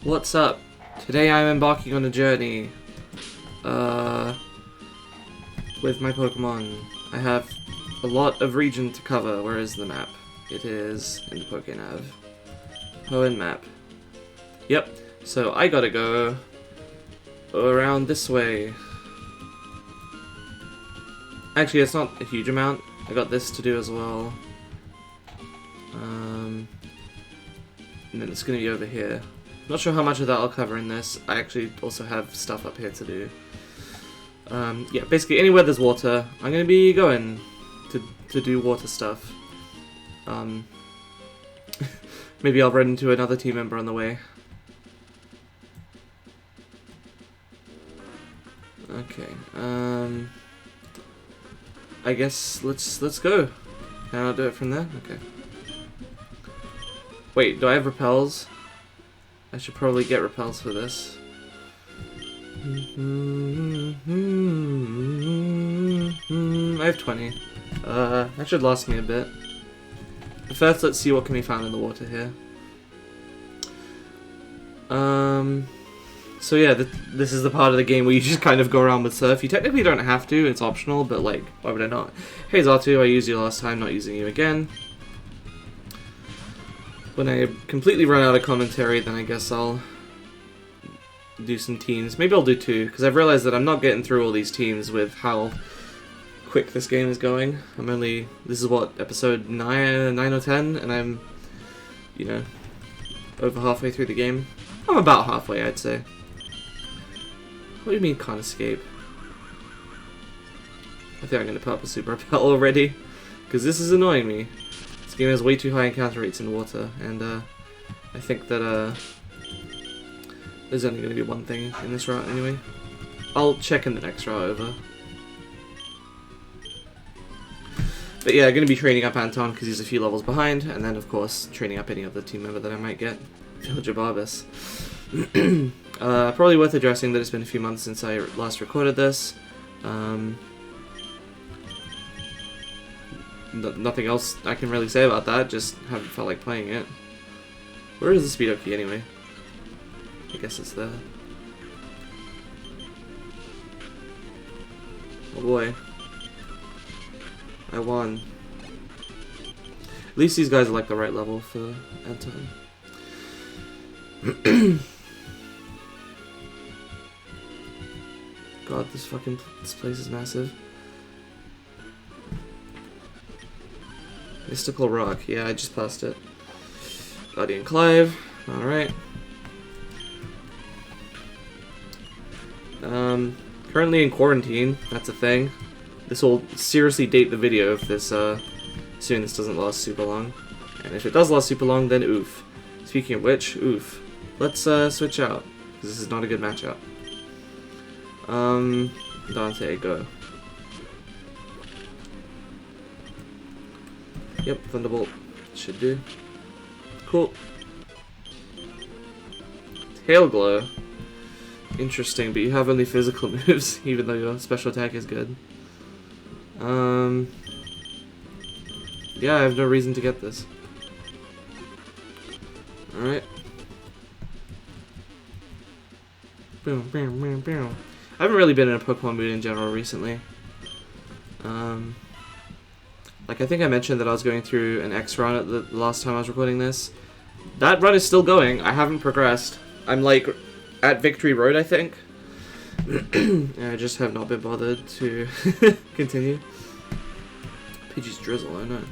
What's up? Today I'm embarking on a journey with my Pokemon. I have a lot of region to cover. Where is the map? It is in the Pokénav. Hoenn map. Yep, so I gotta go around this way. Actually, it's not a huge amount. I got this to do as well. And then it's gonna be over here. Not sure how much of that I'll cover in this. I actually also have stuff up here to do. Yeah, basically anywhere there's water, I'm gonna be going to do water stuff. Maybe I'll run into another team member on the way. Okay, I guess let's go. Can I do it from there? Okay. Wait, do I have repels? I should probably get repels for this. I have 20. That should last me a bit. But first, let's see what can be found in the water here. So yeah, this is the part of the game where you just kind of go around with Surf. You technically don't have to, it's optional, but like, why would I not? Hey Zatu, I used you last time, not using you again. When I completely run out of commentary, then I guess I'll do some teams. Maybe I'll do 2, because I've realized that I'm not getting through all these teams with how quick this game is going. This is what, episode 9 or 10, and I'm, you know, over halfway through the game. I'm about halfway, I'd say. What do you mean, can't escape? I think I'm going to put up a Super Repel already, because this is annoying me. This game has way too high encounter rates in water, and I think that there's only going to be one thing in this route anyway. I'll check in the next route over. But yeah, I'm going to be training up Anton because he's a few levels behind, and then of course training up any other team member that I might get. Villager Barbus. Probably worth addressing that it's been a few months since I last recorded this. Nothing else I can really say about that, just haven't felt like playing it. Where is the Speedo key anyway? I guess it's there. Oh boy. I won. At least these guys are like the right level for Anton. God, this place is massive. Mystical Rock, yeah, I just passed it. Guardian Clive, alright. Currently in quarantine, that's a thing. This will seriously date the video if this, assuming this doesn't last super long. And if it does last super long, then oof. Speaking of which, oof. Let's, switch out, because this is not a good matchup. Dante, go. Yep, Thunderbolt should do. Cool. Tail Glow. Interesting, but you have only physical moves, even though your special attack is good. Yeah, I have no reason to get this. Alright. Boom, boom, boom, boom. I haven't really been in a Pokemon mood in general recently. Like, I think I mentioned that I was going through an X run at the last time I was recording this. That run is still going. I haven't progressed. I'm, like, at Victory Road, I think. I just have not been bothered to continue. Pidgey's Drizzle, I know.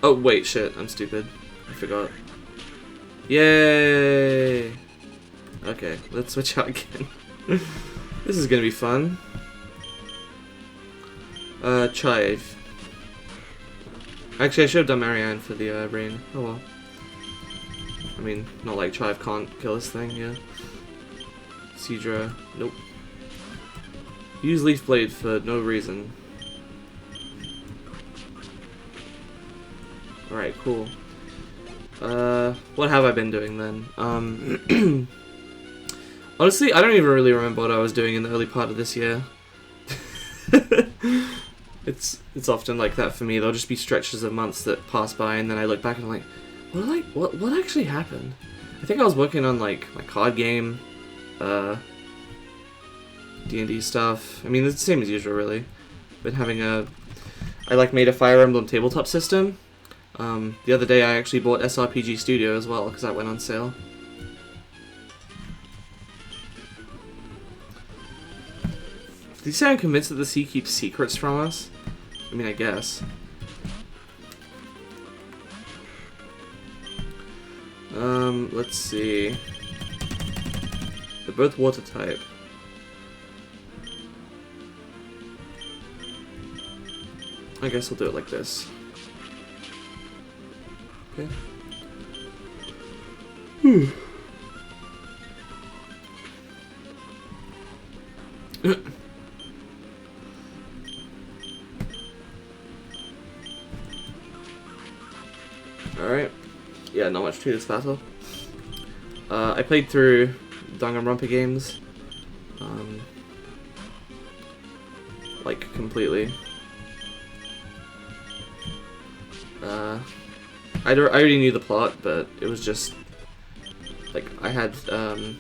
Oh, wait, shit. I'm stupid. I forgot. Yay! Okay, let's switch out again. This is gonna be fun. Chive. Actually, I should have done Marianne for the rain. Oh well. I mean, not like Chive can't kill this thing, yeah. Seadra, nope. Use Leaf Blade for no reason. Alright, cool. What have I been doing then? Honestly, I don't even really remember what I was doing in the early part of this year. It's often like that for me. There'll just be stretches of months that pass by, and then I look back and I'm like, what actually happened? I think I was working on like my card game, D&D stuff. I mean, it's the same as usual, really. Been having I like made a Fire Emblem tabletop system. The other day I actually bought SRPG Studio as well because that went on sale. Did you say I'm convinced that the sea keeps secrets from us? I mean, I guess. Let's see. They're both water type. I guess we'll do it like this. Okay. Alright. Yeah, not much to this battle. I played through Danganronpa games. Like, completely. I already knew the plot, but it was just... Like, I had, I don't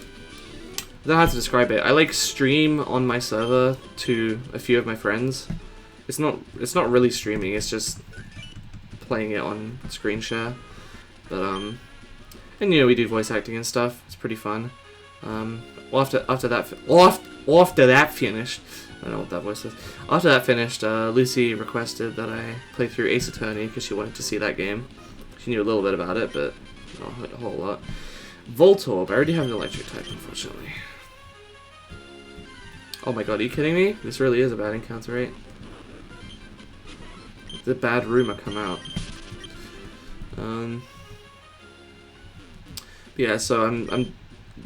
know how to describe it. I, like, stream on my server to a few of my friends. It's not really streaming, it's just playing it on screen share. But, and, you know, we do voice acting and stuff. It's pretty fun. Well, after that finished... I don't know what that voice is. After that finished, Lucy requested that I play through Ace Attorney because she wanted to see that game. She knew a little bit about it, but not a whole lot. Voltorb. I already have an electric type, unfortunately. Oh my god, are you kidding me? This really is a bad encounter rate. The bad rumor come out. Yeah, so I'm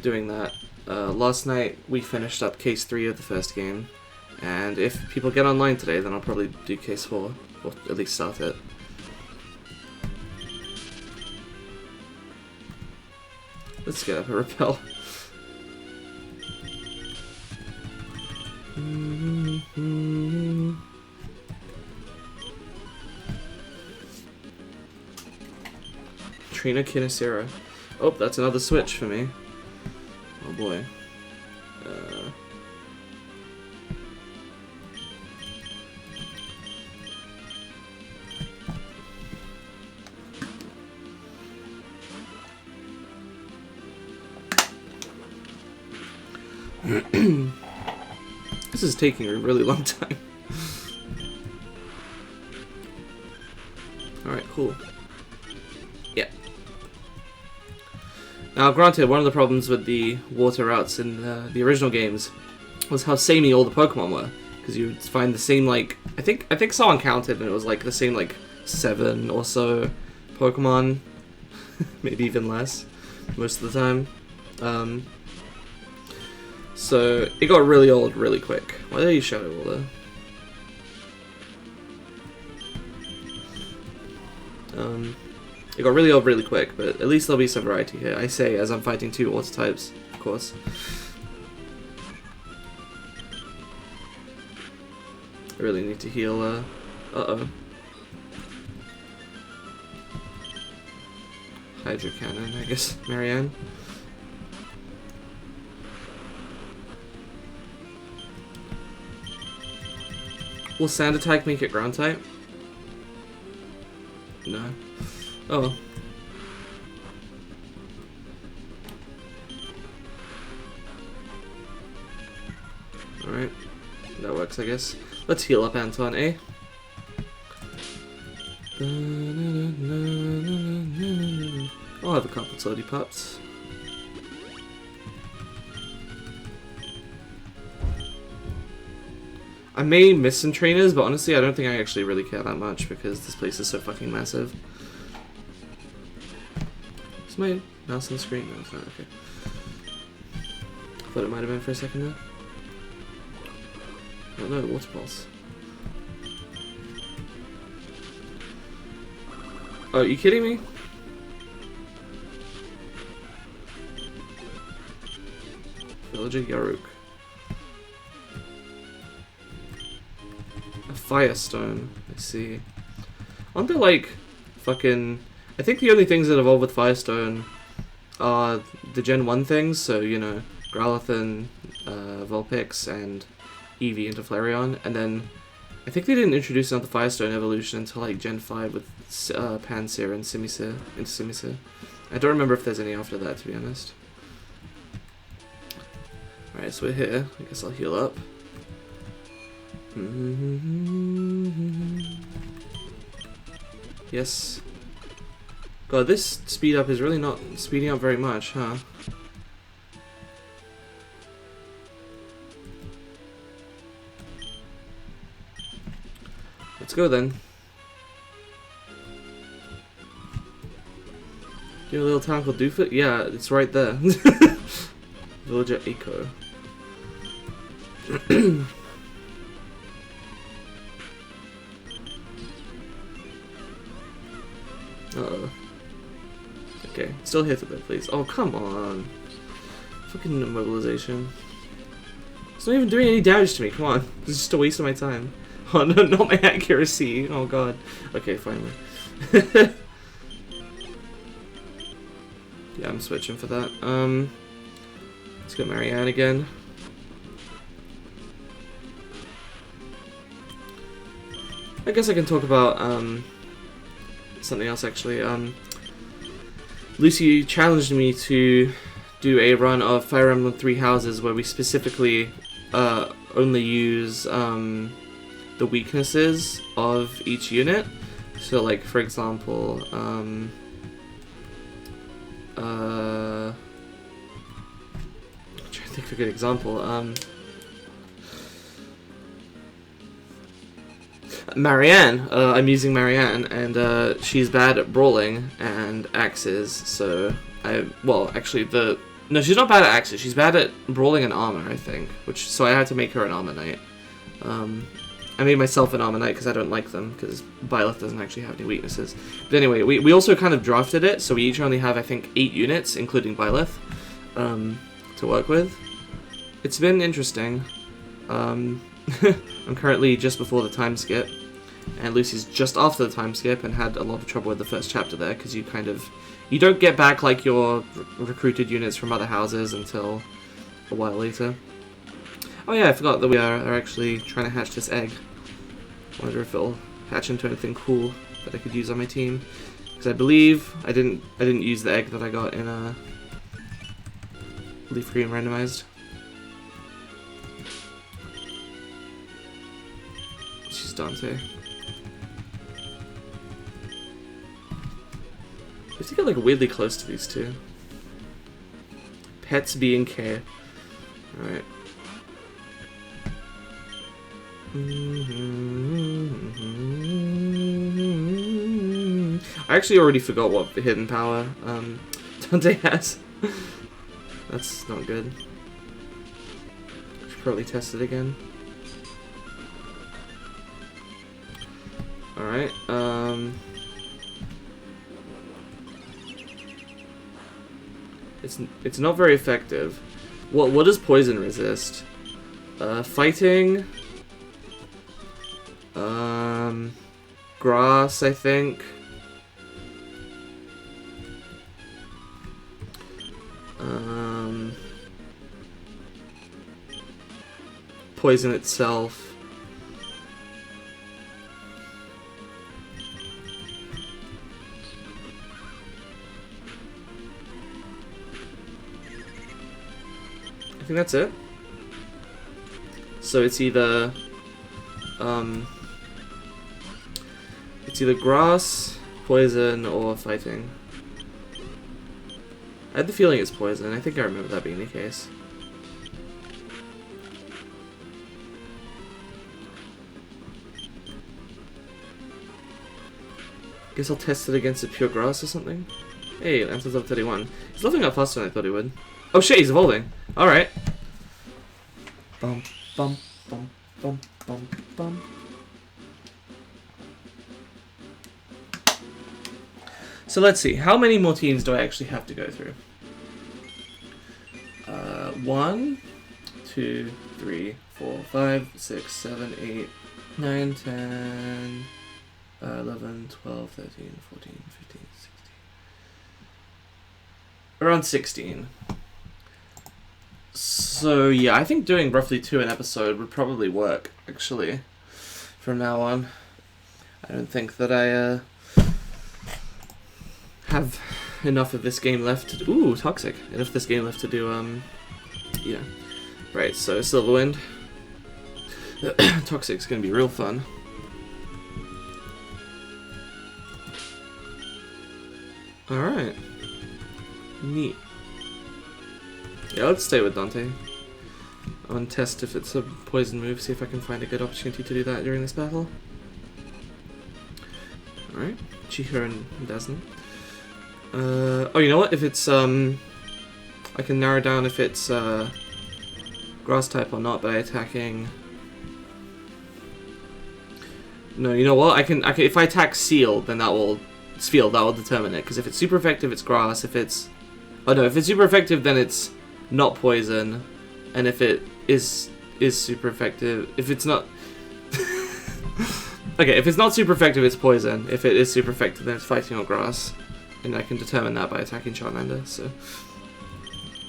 doing that. Last night we finished up case 3 of the first game, and if people get online today, then I'll probably do case 4, or at least start it. Let's get up a repel. Trina Kinesera. Oh, that's another switch for me. Oh boy. This is taking a really long time. Alright, cool. Yeah. Now, granted, one of the problems with the water routes in the original games was how samey all the Pokemon were. Because you would find the same, like... I think someone counted and it was like the same, like, 7 or so Pokemon. Maybe even less. Most of the time. So, it got really old really quick. Why are you Shadow Water? It got really old really quick, but at least there'll be some variety here. I say as I'm fighting 2 water types, of course. I really need to heal, uh-oh. Hydro Cannon, I guess, Marianne. Will Sand Attack make it ground type? No. Oh well. Alright. That works, I guess. Let's heal up Anton, eh? I'll have a couple Toady Pups. I may miss some trainers, but honestly I don't think I actually really care that much because this place is so fucking massive. Is my mouse on the screen? No, it's not. Okay. Thought it might have been for a second there. Oh no, water pulse. Oh, are you kidding me? Villager Yaruk. A Firestone, I see. Aren't there like fucking... I think the only things that evolve with Firestone are the Gen 1 things, so, you know, Growlithe, Vulpix, and Eevee into Flareon, and then I think they didn't introduce another Firestone evolution until like Gen 5 with Pansear and Simisear into Simisear. I don't remember if there's any after that, to be honest. Alright, so we're here. I guess I'll heal up. Yes. God, this speed up is really not speeding up very much, huh? Let's go then. Do you have a little town called Doofit? Yeah, it's right there. Villager Echo. Uh-oh. Okay, still hit it though, please. Oh, come on. Fucking immobilization. It's not even doing any damage to me, come on. It's just a waste of my time. Oh no, not my accuracy. Oh god. Okay, finally. Yeah, I'm switching for that. Let's go Marianne again. I guess I can talk about something else actually. Lucy challenged me to do a run of Fire Emblem Three Houses where we specifically only use the weaknesses of each unit. So, like, for example, I'm trying to think of a good example. Marianne, I'm using Marianne, and she's bad at brawling and axes, so well, actually, no, she's not bad at axes, she's bad at brawling and armor, I think, so I had to make her an armor knight. I made myself an armor knight because I don't like them, because Byleth doesn't actually have any weaknesses. But anyway, we also kind of drafted it, so we each only have, I think, 8 units, including Byleth, to work with. It's been interesting. I'm currently just before the time skip, and Lucy's just after the time skip, and had a lot of trouble with the first chapter there, because you don't get back like your recruited units from other houses until a while later. Oh yeah, I forgot that we are actually trying to hatch this egg. I wonder if it'll hatch into anything cool that I could use on my team, because I believe I didn't use the egg that I got in Leaf Green Randomised. She's Dante. I have to get like weirdly close to these two. Pets being care. Alright. I actually already forgot what hidden power Dante has. That's not good. Should probably test it again. Alright, it's not very effective. What does poison resist? Fighting, grass, I think. Poison itself. I think that's it. So it's either grass, poison, or fighting. I had the feeling it's poison. I think I remember that being the case. Guess I'll test it against a pure grass or something. Hey, Lancel's level 31. He's leveling up faster than I thought he would. Oh shit, he's evolving. Alright. Bum, bum, bum, bum, bum, bum. So let's see, how many more teams do I actually have to go through? 1, 2, 3, 4, 5, 6, 7, 8, 9, 10, 11, 12, 13, 14, 15, Around 16. So yeah, I think doing roughly 2 an episode would probably work, actually, from now on. I don't think that I have enough of this game left to... Ooh, Toxic. Enough of this game left to do, yeah. Right, so Silverwind. Toxic's gonna be real fun. Alright. Neat. Yeah, let's stay with Dante. I want to test if it's a poison move, see if I can find a good opportunity to do that during this battle. Alright. Chiha and Dazzle. Oh, you know what? If it's, I can narrow down if it's, grass type or not by attacking... No, you know what? I can if I attack Seal, then that will determine it. Because if it's super effective, it's grass. If it's... Oh no, if it's super effective, then it's not poison. And if it is super effective... If it's not... Okay, if it's not super effective, it's poison. If it is super effective, then it's fighting or grass. And I can determine that by attacking Charmander, so...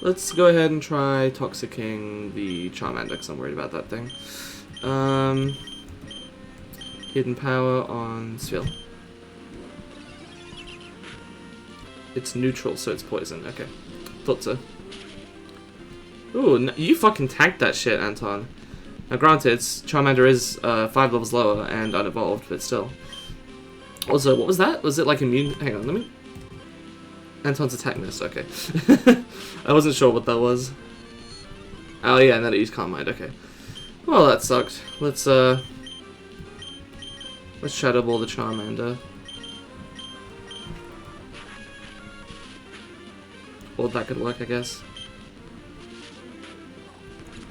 Let's go ahead and try Toxicking the Charmander, because I'm worried about that thing. Hidden Power on Sphere. It's neutral, so it's poison. Okay. Thought so. Ooh, you fucking tagged that shit, Anton. Now granted, Charmander is 5 levels lower and unevolved, but still. Also, what was that? Was it like immune? Hang on, let me... Anton's attack missed, okay. I wasn't sure what that was. Oh yeah, and then it used Calm Mind, okay. Well, that sucked. Let's Shadow Ball the Charmander. Or that could work, I guess.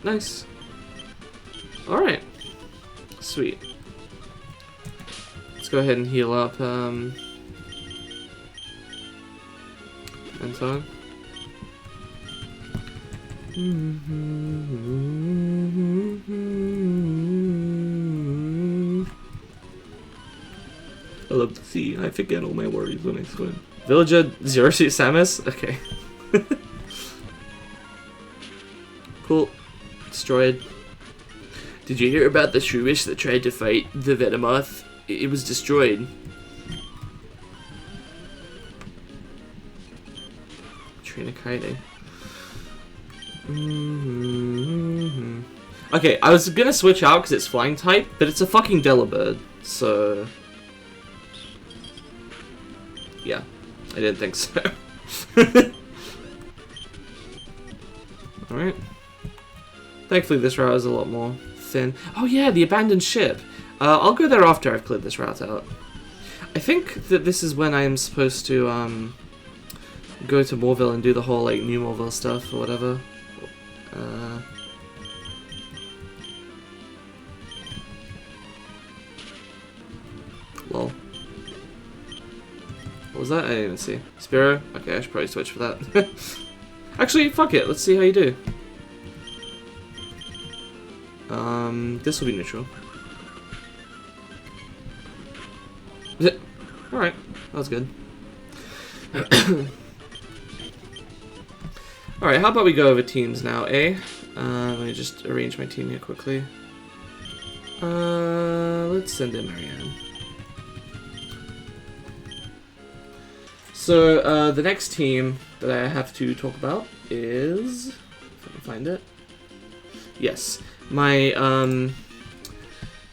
Nice. Alright. Sweet. Let's go ahead and heal up, Anton. I love the sea. I forget all my worries when I swim. Villager Zero Suit Samus? Okay. Cool. Destroyed. Did you hear about the Shroomish that tried to fight the Venomoth? It was destroyed. Trinikaide. Okay, I was gonna switch out because it's flying type, but it's a fucking Delibird, so... Yeah, I didn't think so. Alright. Thankfully this route is a lot more thin. Oh yeah, the abandoned ship. I'll go there after I've cleared this route out. I think that this is when I am supposed to go to Moorville and do the whole like New Moorville stuff or whatever. Lol. What was that? I didn't even see. Spiro? Okay, I should probably switch for that. Actually, fuck it. Let's see how you do. This will be neutral. Alright, that was good. Alright, how about we go over teams now, eh? Let me just arrange my team here quickly. Let's send in Marianne. So, the next team that I have to talk about is... If I can find it. Yes. My,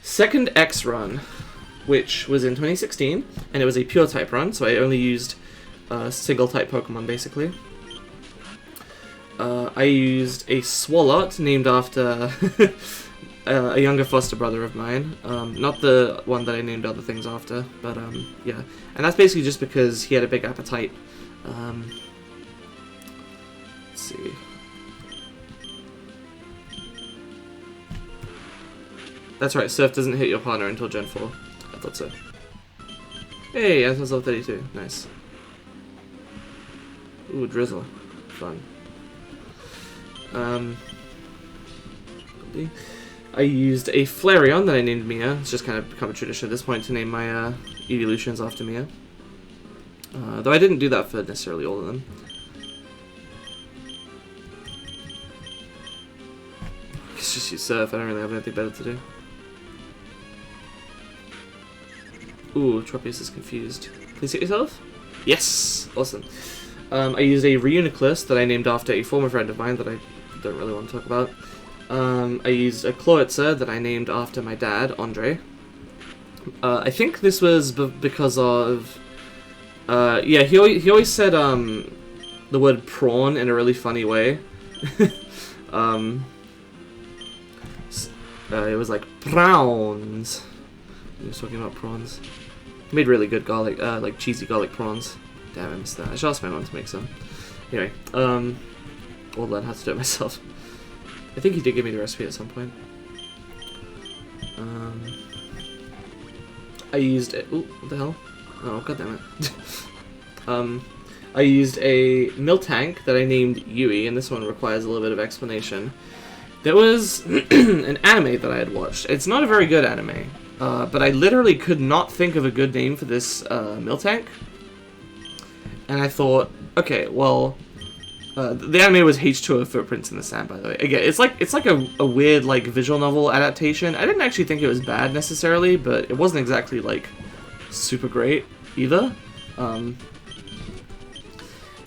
second X run, which was in 2016, and it was a pure type run, so I only used single type Pokemon, basically. I used a Swalot named after a younger foster brother of mine. Not the one that I named other things after, but yeah. And that's basically just because he had a big appetite. Let's see. That's right, Surf doesn't hit your partner until Gen 4. I thought so. Hey, Anton's level 32. Nice. Ooh, Drizzle. Fun. I used a Flareon that I named Mia. It's just kind of become a tradition at this point to name my evolutions after Mia. Though I didn't do that for necessarily all of them. It's just use surf, I don't really have anything better to do. Ooh, Tropius is confused. Please hit yourself? Yes! Awesome. I used a Reuniclus that I named after a former friend of mine that I don't really want to talk about. I used a Kloitzer that I named after my dad, Andre. I think this was because of... yeah, he always said the word prawn in a really funny way. It was like prawns. He was talking about prawns. He made really good garlic, like cheesy garlic prawns. Damn, I missed that. I should ask my mom to make some. Anyway, I'll learn how to do it myself. I think he did give me the recipe at some point. I used it. Ooh, what the hell? Oh, goddammit. I used a Miltank that I named Yui, and this one requires a little bit of explanation. There was an anime that I had watched. It's not a very good anime, but I literally could not think of a good name for this Miltank. And I thought, okay, well, the anime was H2O Footprints in the Sand, by the way. Again, it's like a weird like visual novel adaptation. I didn't actually think it was bad necessarily, but it wasn't exactly like super great either.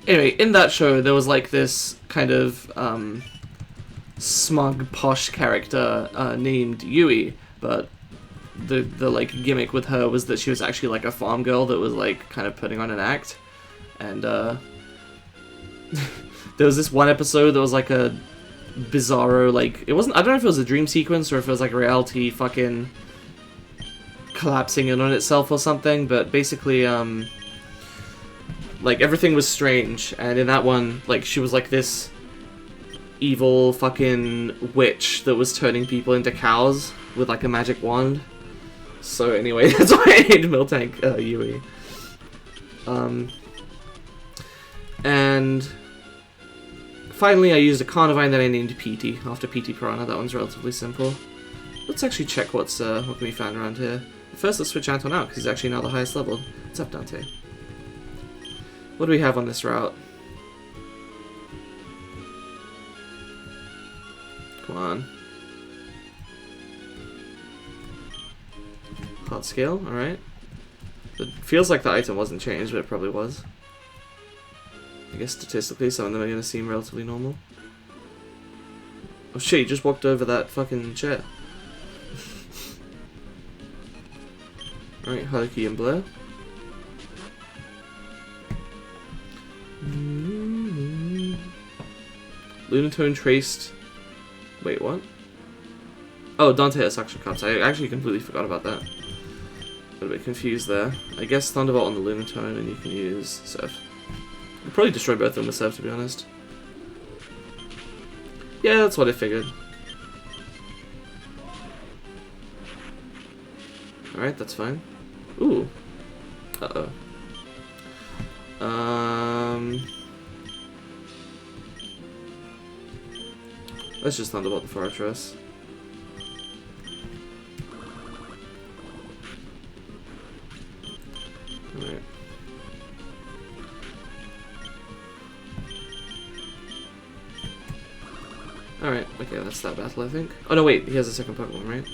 Anyway, in that show, there was like this kind of smug, posh character named Yui, but the like gimmick with her was that she was actually like a farm girl that was like kind of putting on an act, and there was this one episode that was like a bizarro, like it wasn't. I don't know if it was a dream sequence or if it was like a reality fucking collapsing in on itself or something, but basically like everything was strange, and in that one, like she was like this evil fucking witch that was turning people into cows with like a magic wand. So anyway, that's why I named Miltank Yui. And finally I used a Carnivine that I named PT, after PT Piranha. That one's relatively simple. Let's actually check what can be found around here. First let's switch Anton out, because he's actually now the highest level. What's up, Dante? What do we have on this route? Come on. Hot scale, alright. It feels like the item wasn't changed, but it probably was. I guess statistically some of them are going to seem relatively normal. Oh shit, you just walked over that fucking chair. Alright, Haruki and Blair. Lunatone traced... Wait, what? Oh, Dante has suction cups. I actually completely forgot about that. Got a bit confused there. I guess Thunderbolt on the Lunatone, and you can use Surf. I'll probably destroy both of them with Surf, to be honest. Yeah, that's what I figured. Alright, that's fine. Ooh. Uh-oh. Let's just Thunderbolt the Fortress. Alright. Alright, okay, that's that battle, I think. Oh no, wait, he has a second Pokemon, right?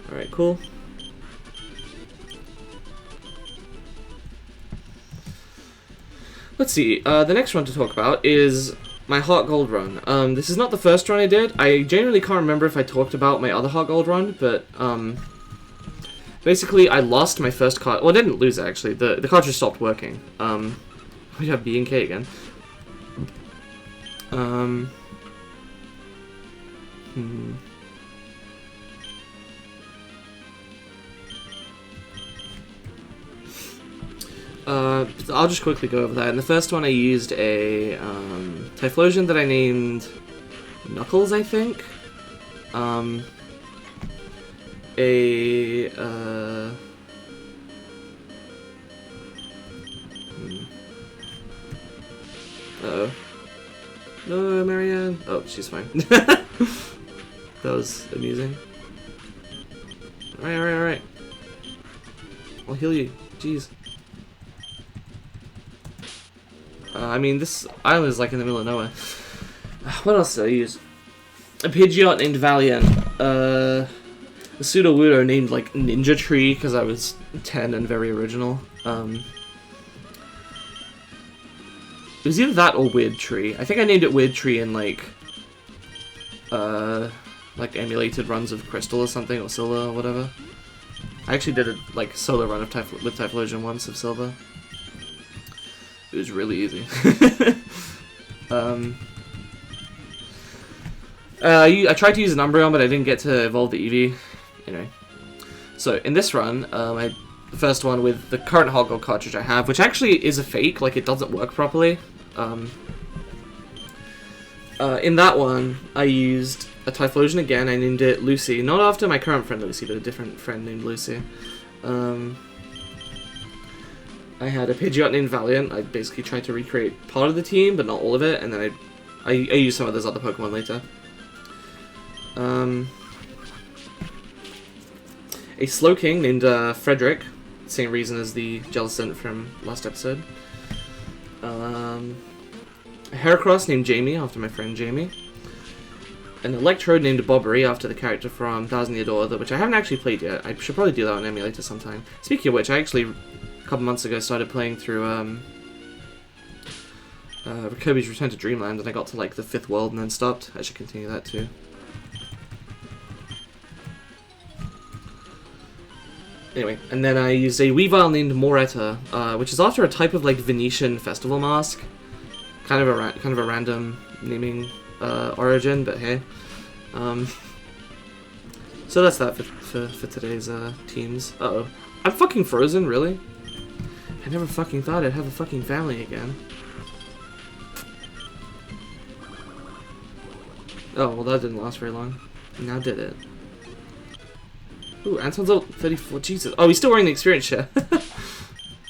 Alright, cool. Let's see, the next run to talk about is my Heart Gold run. This is not the first run I did. I genuinely can't remember if I talked about my other Heart Gold run, but, basically I lost my first card. Well, I didn't lose it, actually. The cartridge stopped working. We have B and K again. I'll just quickly go over that. In the first one I used a Typhlosion that I named Knuckles, I think. Uh-oh. No, Marianne. Oh, she's fine. That was amusing. Alright. I'll heal you. Jeez. I mean, this island is like in the middle of nowhere. What else did I use? A Pidgeot named Valiant. A Sudowoodo named like Ninja Tree because I was 10 and very original. It was either that or Weird Tree. I think I named it Weird Tree in like emulated runs of Crystal or something, or Silver or whatever. I actually did a like solo run of with Typhlosion once of Silver. It was really easy. I tried to use an Umbreon, but I didn't get to evolve the Eevee. Anyway, so in this run, the first one with the current Hot Gold cartridge I have, which actually is a fake, like it doesn't work properly. In that one, I used a Typhlosion again. I named it Lucy, not after my current friend Lucy, but a different friend named Lucy. I had a Pidgeot named Valiant. I basically tried to recreate part of the team, but not all of it, and then I used some of those other Pokemon later. A Slowking named Frederick, same reason as the Jellicent from last episode. A Heracross named Jamie, after my friend Jamie. An Electrode named Bobbery, after the character from Thousand Year Door, which I haven't actually played yet. I should probably do that on emulator sometime. Speaking of which, I actually, a couple months ago, started playing through Kirby's Return to Dreamland, and I got to like the 5th world and then stopped. I should continue that too. Anyway, and then I used a Weavile named Moretta, which is after a type of like Venetian festival mask. Kind of a random naming origin, but hey. So that's that for today's teams. Uh-oh. I'm fucking frozen, really? I never fucking thought I'd have a fucking family again. Oh, well that didn't last very long. Now did it. Ooh, Anton's level 34. Jesus. Oh, he's still wearing the experience share.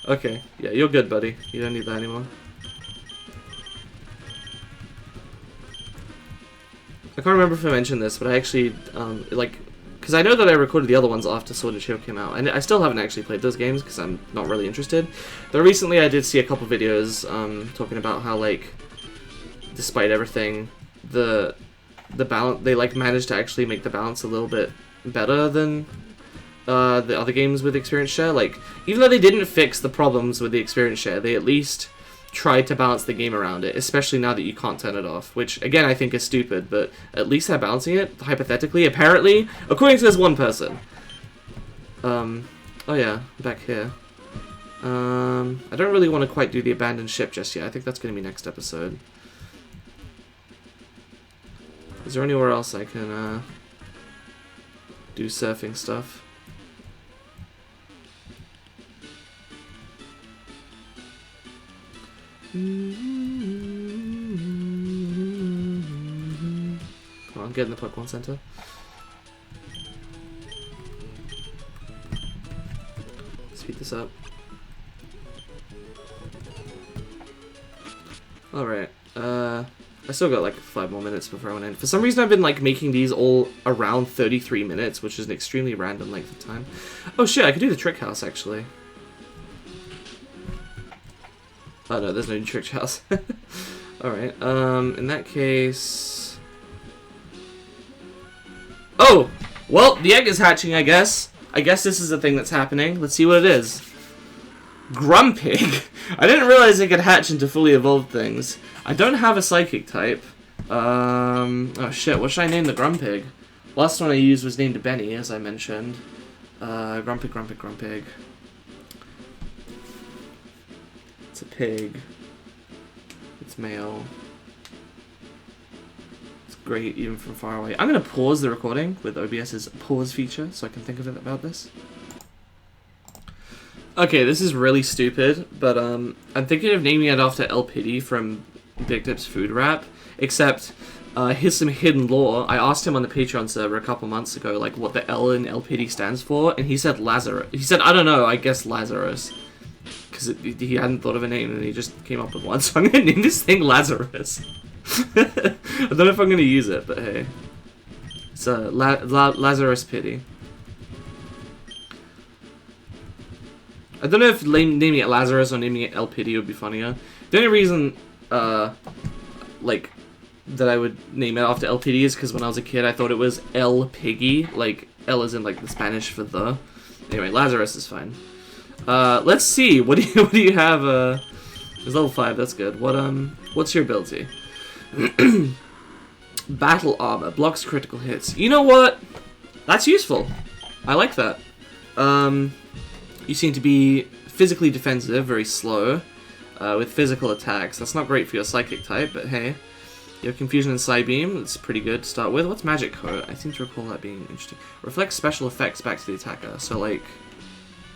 Okay. Yeah, you're good, buddy. You don't need that anymore. I can't remember if I mentioned this, but I actually, because I know that I recorded the other ones after Sword and Shield came out, and I still haven't actually played those games because I'm not really interested. Though recently I did see a couple videos talking about how, like, despite everything, the balance, they, like, managed to actually make the balance a little bit better than the other games with experience share. Like, even though they didn't fix the problems with the experience share, they at least tried to balance the game around it, especially now that you can't turn it off, which again I think is stupid, but at least they're balancing it, hypothetically, apparently, according to this one person. Oh yeah, back here. I don't really want to quite do the abandoned ship just yet. I think that's going to be next episode. Is there anywhere else I can do surfing stuff? Come on, get in the Pokemon Center. Speed this up. Alright, I still got like 5 more minutes before I want to end. For some reason I've been like making these all around 33 minutes, which is an extremely random length of time. Oh shit, I could do the Trick House actually. Oh no, there's no Trick House. Alright, in that case... Oh! Well, the egg is hatching, I guess. I guess this is the thing that's happening. Let's see what it is. Grumpig! I didn't realize it could hatch into fully evolved things. I don't have a Psychic type. Oh shit, what should I name the Grumpig? Last one I used was named Benny, as I mentioned. Grumpig. It's a pig. It's male. It's great even from far away. I'm going to pause the recording with OBS's pause feature so I can think of it about this. Okay, this is really stupid, but I'm thinking of naming it after El Pity from Big Dip's Food Rap, except here's some hidden lore. I asked him on the Patreon server a couple months ago, like, what the L in El Pity stands for, and he said Lazarus. He said, I don't know, I guess Lazarus. Because he hadn't thought of a name, and he just came up with one, so I'm going to name this thing Lazarus. I don't know if I'm going to use it, but hey. It's Lazarus Pity. I don't know if naming it Lazarus or naming it El Pity would be funnier. The only reason, like, that I would name it after El Pity is because when I was a kid I thought it was El Piggy, like, El is in, like, the Spanish for the. Anyway, Lazarus is fine. Let's see, what do you have, it's level 5, that's good. What's your ability? Battle armor, blocks critical hits. You know what? That's useful. I like that. You seem to be physically defensive, very slow, with physical attacks. That's not great for your psychic type, but hey. You have confusion and Psybeam, that's pretty good to start with. What's magic coat? I seem to recall that being interesting. Reflects special effects back to the attacker. So like,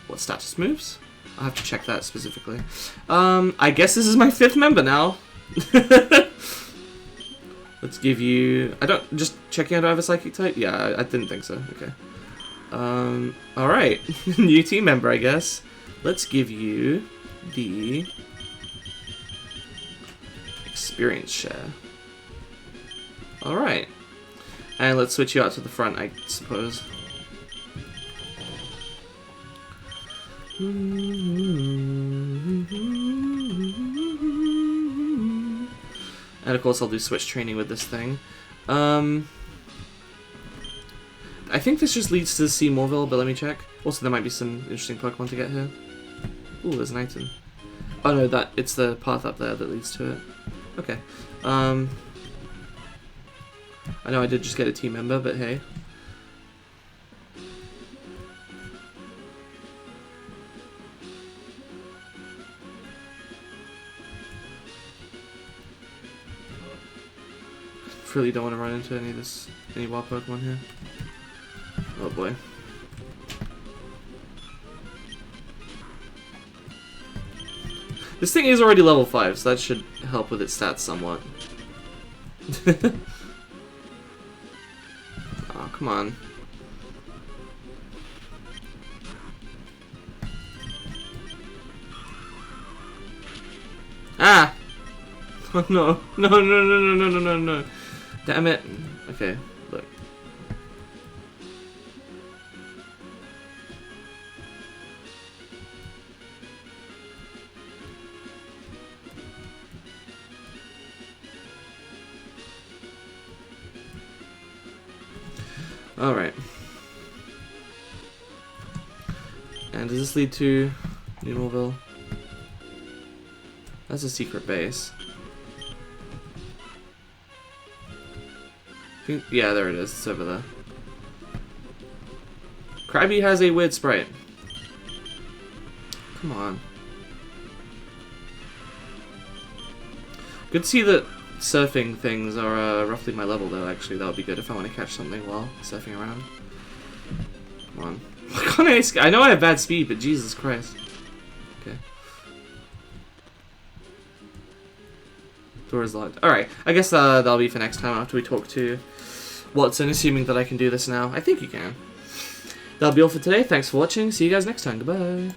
what status moves? I'll have to check that specifically. I guess this is my 5th member now. Let's give you... just checking out, do I have a psychic type? Yeah, I didn't think so. Okay. Alright. New team member, I guess. Let's give you the experience share. Alright. And let's switch you out to the front, I suppose. And of course I'll do switch training with this thing. I think this just leads to Seymourville, but let me check. Also, there might be some interesting Pokemon to get here. Ooh, there's an item. Oh no, it's the path up there that leads to it. Okay. I know I did just get a team member, but hey. Really don't want to run into any wild Pokemon here. Oh boy. This thing is already level 5, so that should help with its stats somewhat. Oh, come on. Ah! Oh no. No, no, no, no, no, no, no, no. Damn it. Okay, look. Alright. And does this lead to Newellville? That's a secret base. Yeah, there it is. It's over there. Krabby has a weird sprite. Come on. Good to see that surfing things are roughly my level, though, actually. That would be good if I want to catch something while surfing around. Come on. I know I have bad speed, but Jesus Christ. Okay. Door is locked. Alright, I guess that'll be for next time after we talk to Watson, assuming that I can do this now. I think you can. That'll be all for today. Thanks for watching. See you guys next time. Goodbye.